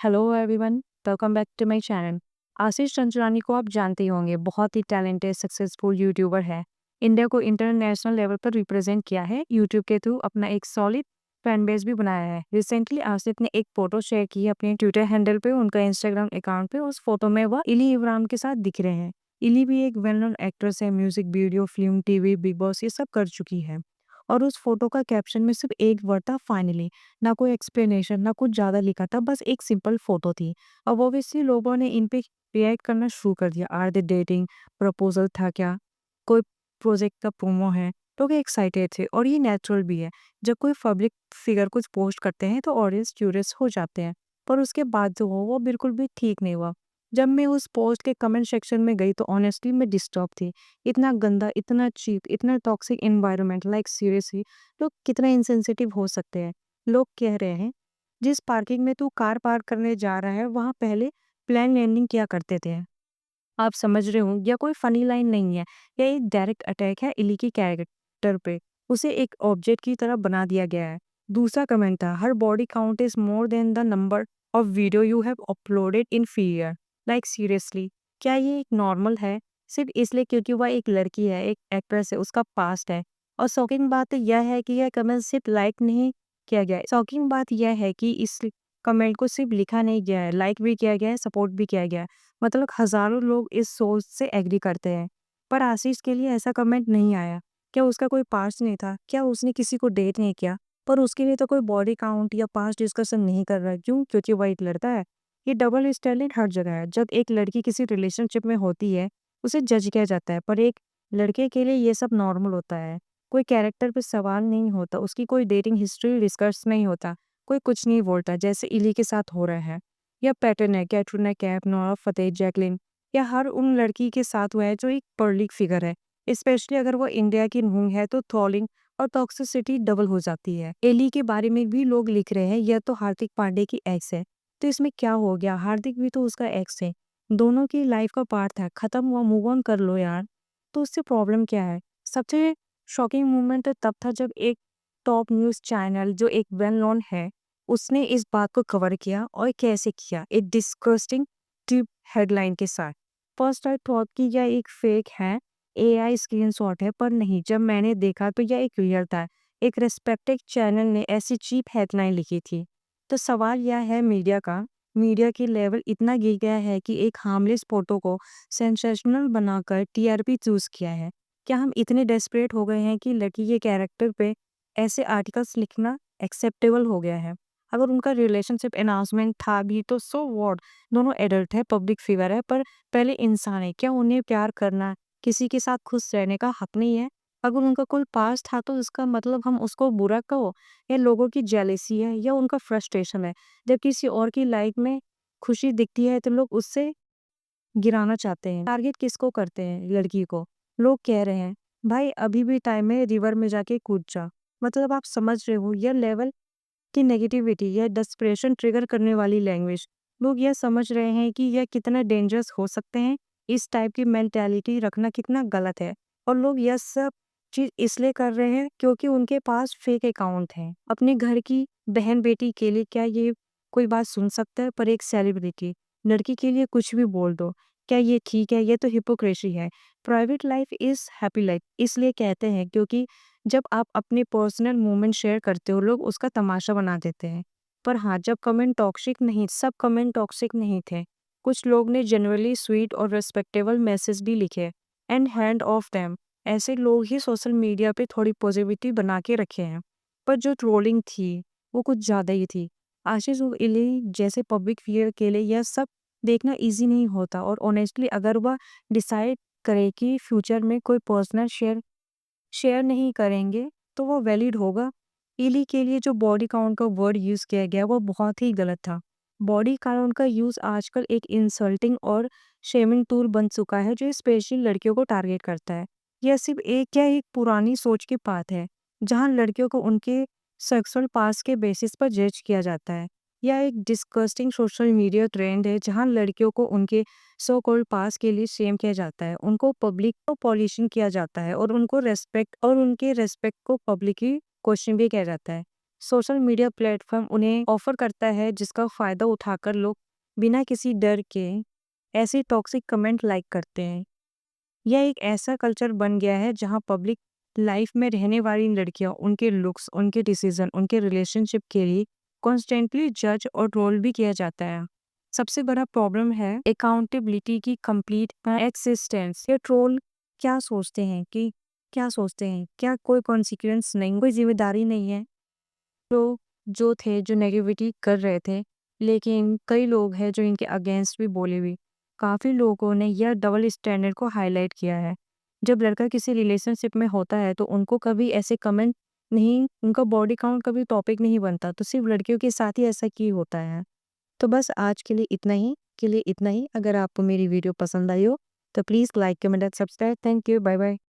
Hello everyone, welcome back to my channel. Ashish Chanchlani को आप जानते ही होंगे, बहुत ही टैलेंटेड सक्सेसफुल यूट्यूबर है। इंडिया को इंटरनेशनल लेवल पर रिप्रेजेंट किया है। यूट्यूब के थ्रू अपना एक सॉलिड फैन बेस भी बनाया है। रिसेंटली आसिफ ने एक फोटो शेयर की है अपने ट्विटर हैंडल पे, उनका इंस्टाग्राम अकाउंट पे। उस फोटो में वह इली इमरान के साथ दिख रहे हैं। इली भी एक वेल नोन एक्ट्रेस है, music video, film, TV, big boss ये सब कर चुकी है। और उस फोटो का कैप्शन में सिर्फ एक वर्ड था, फाइनली। ना कोई एक्सप्लेनेशन, ना कुछ ज़्यादा लिखा था, बस एक सिंपल फोटो थी। अब ऑब्वियसली लोगों ने इन पे रिएक्ट करना शुरू कर दिया। Are they dating? प्रपोजल था क्या? कोई प्रोजेक्ट का प्रोमो है? लोग एक्साइटेड थे और ये नेचुरल भी है। जब कोई पब्लिक फिगर कुछ पोस्ट करते हैं तो ऑडियंस क्यूरियस हो जाते हैं। पर उसके बाद जो हो वो बिल्कुल भी ठीक नहीं हुआ। जब मैं उस पोस्ट के कमेंट सेक्शन में गई तो ऑनेस्टली मैं डिस्टर्ब थी। इतना गंदा, इतना चीप, इतना टॉक्सिक एनवायरनमेंट, लाइक सीरियसली लोग कितना इंसेंसिटिव हो सकते हैं। लोग कह रहे हैं जिस पार्किंग में तू कार पार्क करने जा रहा है वहां पहले प्लान लैंडिंग किया करते थे। आप समझ रहे हो, या कोई फनी लाइन नहीं है, या एक डायरेक्ट अटैक है इली की कैरेक्टर पे। उसे एक ऑब्जेक्ट की तरह बना दिया गया है। दूसरा कमेंट था, her body count is more than the number of video you have uploaded in fear. Like seriously, क्या ये एक नॉर्मल है? सिर्फ इसलिए क्योंकि वह एक लड़की है, एक एक्ट्रेस है, उसका पास्ट है। और शॉकिंग बात यह है कि यह कमेंट सिर्फ लाइक नहीं किया गया है। शॉकिंग बात यह है कि इस कमेंट को सिर्फ लिखा नहीं गया है, लाइक भी किया गया है, सपोर्ट भी किया गया है। मतलब हजारों लोग इस सोच से एग्री करते हैं। पर आशीष के लिए ऐसा कमेंट नहीं आया। क्या उसका कोई पास्ट नहीं था? क्या उसने किसी को डेट नहीं किया? पर उसके लिए तो कोई बॉडी काउंट या पास्ट डिस्कशन नहीं कर रहा है। क्यों? क्योंकि वह एक लड़का है। ये डबल स्टैंडर्ड हर जगह है। जब एक लड़की किसी रिलेशनशिप में होती है उसे जज किया जाता है, पर एक लड़के के लिए ये सब नॉर्मल होता है। कोई कैरेक्टर पे सवाल नहीं होता, उसकी कोई डेटिंग हिस्ट्री डिस्कस नहीं होता, कोई कुछ नहीं बोलता, जैसे इली के साथ हो रहा है। या पैटर्न है, Katrina Kaif, Nora Fatehi, Jacqueline, या हर उन लड़की के साथ हुआ है जो एक पब्लिक फिगर है। स्पेशली अगर वो इंडिया की नूंह है तो ट्रोलिंग और टॉक्सिसिटी डबल हो जाती है। एली के बारे में भी लोग लिख रहे हैं यह तो हार्दिक पांडे की एक्स है। तो इसमें क्या हो गया? हार्दिक भी तो उसका एक्स है। दोनों की लाइफ का पार्ट था, खत्म हुआ, मूव ऑन कर लो यार। तो उससे प्रॉब्लम क्या है? सबसे शॉकिंग मोमेंट तब था जब एक टॉप न्यूज चैनल जो एक वेल नोन है उसने इस बात को कवर किया। और कैसे किया? एक डिस्गस्टिंग टिप हेडलाइन के साथ। फर्स्ट आई थॉट कि यह एक फेक है, एआई स्क्रीनशॉट है, पर नहीं, जब मैंने देखा तो यह एक रियल था। एक रेस्पेक्टेड चैनल ने ऐसी चीप हेडलाइन लिखी थी। तो सवाल यह है मीडिया का। मीडिया की लेवल इतना गिर गया है कि एक हार्मलेस फोटो को सेंसेशनल बनाकर टीआरपी चूज किया है। क्या हम इतने डेस्परेट हो गए हैं कि लड़की के कैरेक्टर पे ऐसे आर्टिकल्स लिखना एक्सेप्टेबल हो गया है? अगर उनका रिलेशनशिप अनाउंसमेंट था भी तो सो व्हाट। दोनों एडल्ट है, पब्लिक फिगर है, पर पहले इंसान है। क्या उन्हें प्यार करना, किसी के साथ खुश रहने का हक नहीं है? अगर उनका कोई पास था तो इसका मतलब हम उसको बुरा कहो, या लोगों की जेलेसी है, या उनका फ्रस्ट्रेशन है। जब किसी और की लाइफ में खुशी दिखती है तो लोग उससे गिराना चाहते हैं। टारगेट किसको करते हैं? लड़की को। लोग कह रहे हैं भाई अभी भी टाइम है, रिवर में जाके कूद जा। मतलब आप समझ रहे हो यह लेवल की नेगेटिविटी या डेस्परेशन ट्रिगर करने वाली लैंग्वेज। लोग यह समझ रहे हैं कि यह कितना डेंजरस हो सकते हैं। इस टाइप की मेंटालिटी रखना कितना गलत है। और लोग यह सब चीज इसलिए कर रहे हैं क्योंकि उनके पास फेक अकाउंट है। अपने घर की बहन बेटी के लिए क्या ये कोई बात सुन सकता है? पर एक सेलिब्रिटी लड़की के लिए कुछ भी बोल दो, क्या ये ठीक है? ये तो हिपोक्रेसी है। Private life is happy life इसलिए कहते हैं क्योंकि जब आप अपने पर्सनल मोमेंट शेयर करते हो लोग उसका तमाशा बना देते हैं। पर हाँ, जब कमेंट टॉक्सिक नहीं, सब कमेंट टॉक्सिक नहीं थे। कुछ लोग ने जनरली स्वीट और रिस्पेक्टेबल मैसेज भी लिखे। एंड हैंड ऑफ देम, ऐसे लोग ही सोशल मीडिया पे थोड़ी पॉजिटिविटी बना के रखे हैं। पर जो ट्रोलिंग थी वो कुछ ज़्यादा ही थी। आशीष और इली जैसे पब्लिक फिगर के लिए यह सब देखना इजी नहीं होता। और ऑनेस्टली अगर वह डिसाइड करे कि फ्यूचर में कोई पर्सनल शेयर शेयर नहीं करेंगे तो वो वैलिड होगा। इली के लिए जो बॉडी काउंट का वर्ड यूज़ किया गया वो बहुत ही गलत था। बॉडी काउंट का यूज़ आजकल एक इंसल्टिंग और शेमिंग टूल बन चुका है जो स्पेशली लड़कियों को टारगेट करता है। यह सिर्फ एक पुरानी सोच की बात है जहां लड़कियों को उनके सेक्सुअल पास के बेसिस पर जज किया जाता है। यह एक डिस्गस्टिंग सोशल मीडिया ट्रेंड है जहां लड़कियों को उनके सो कॉल्ड पास के लिए शेम किया जाता है, उनको पब्लिक को पॉलिशिंग किया जाता है, और उनके रेस्पेक्ट को पब्लिकली क्वेश्चन भी किया जाता है। सोशल मीडिया प्लेटफॉर्म उन्हें ऑफर करता है जिसका फ़ायदा उठाकर लोग बिना किसी डर के ऐसे टॉक्सिक कमेंट लाइक करते हैं। यह एक ऐसा कल्चर बन गया है जहाँ पब्लिक लाइफ में रहने वाली लड़कियां उनके लुक्स, उनके डिसीजन, उनके रिलेशनशिप के लिए कॉन्स्टेंटली जज और ट्रोल भी किया जाता है। सबसे बड़ा प्रॉब्लम है अकाउंटेबिलिटी की कंप्लीट एक्सिस्टेंस। ये ट्रोल क्या सोचते हैं कि क्या सोचते हैं, क्या कोई कॉन्सिक्वेंस नहीं, कोई जिम्मेदारी नहीं है। लोग जो थे, जो नेगेटिविटी कर रहे थे, लेकिन कई लोग हैं जो इनके अगेंस्ट भी बोले हुए। काफ़ी लोगों ने यह डबल स्टैंडर्ड को हाईलाइट किया है। जब लड़का किसी रिलेशनशिप में होता है तो उनको कभी ऐसे कमेंट नहीं, उनका बॉडी काउंट कभी टॉपिक नहीं बनता, तो सिर्फ लड़कियों के साथ ही ऐसा क्यों होता है। तो बस आज के लिए इतना ही। अगर आपको मेरी वीडियो पसंद आई हो तो please like, comment and subscribe. Thank you, bye bye.